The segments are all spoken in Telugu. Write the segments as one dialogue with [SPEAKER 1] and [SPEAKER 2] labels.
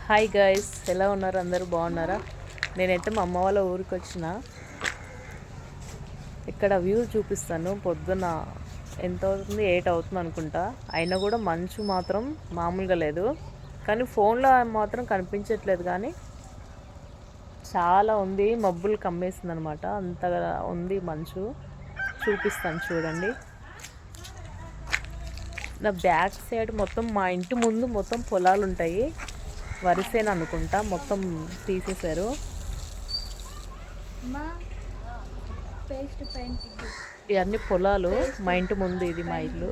[SPEAKER 1] హాయ్ గైస్, ఎలా ఉన్నారు? అందరూ బాగున్నారా? నేనైతే మా అమ్మ వాళ్ళ ఊరికి వచ్చిన. ఇక్కడ వ్యూ చూపిస్తాను. పొద్దున్న ఎంత అవుతుంది, 8 అవుతుంది అనుకుంటా. అయినా కూడా మంచు మాత్రం మామూలుగా లేదు. కానీ ఫోన్లో మాత్రం కనిపించట్లేదు, కానీ చాలా ఉంది. మబ్బులు కమ్మేసింది అనమాట, అంతగా ఉంది మంచు. చూపిస్తాను చూడండి. నా బ్యాక్ సైడ్ మొత్తం మా ఇంటి ముందు మొత్తం పొలాలు ఉంటాయి. వరిసేను అనుకుంటా, మొత్తం తీసేశారు. ఇవన్నీ పొలాలు. మా ఇంటి ముందు ఇది మా ఇల్లు.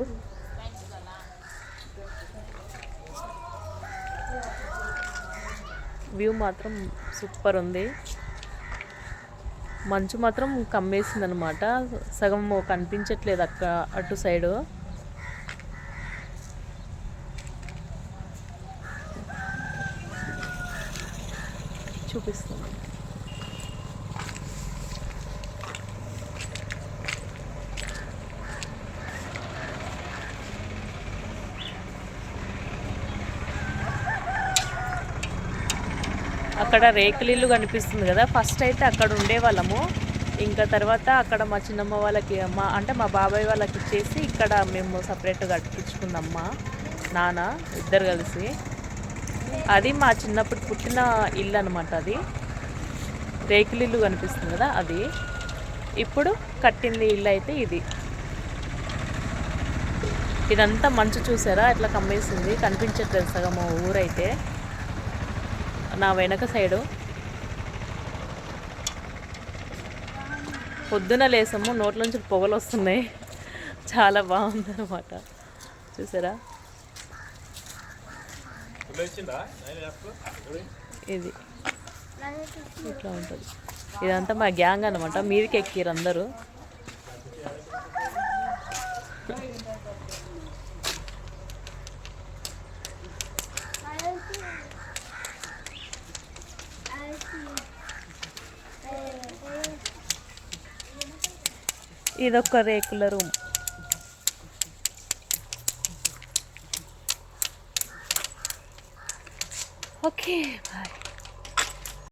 [SPEAKER 1] వ్యూ మాత్రం సూపర్ ఉంది. మంచు మాత్రం కమ్మేసింది అనమాట, సగం కనిపించట్లేదు అటు సైడు. చూపిస్తాను. అక్కడ రేకులిల్లు కనిపిస్తుంది కదా, ఫస్ట్ అయితే అక్కడ ఉండేవాళ్ళము. ఇంకా తర్వాత అక్కడ మా చిన్నమ్మ వాళ్ళకి, మా బాబాయ్ వాళ్ళకి ఇచ్చేసి ఇక్కడ మేము సపరేట్గా కట్టించుకున్నామ్మా నాన్న ఇద్దరు కలిసి. అది మా చిన్నప్పుడు పుట్టిన ఇల్లు అనమాట. అది రేకులిల్లు కనిపిస్తుంది కదా, అది ఇప్పుడు కట్టింది ఇల్లు అయితే ఇది. ఇదంతా మంచు చూసారా ఎట్లా కమ్మేసింది, కనిపించట్లేదు సగం ఊరైతే. నా వెనక సైడు పొద్దున లేసాము, నోట్లోంచి పొగలు వస్తున్నాయి. చాలా బాగుందన్నమాట. చూసారా, ఇది ఇట్లా ఉంటుంది. ఇదంతా మా గ్యాంగ్ అనమాట. మీదికి ఎక్కిరు అందరూ. ఇదొక రేకుల రూమ్. Okay bye.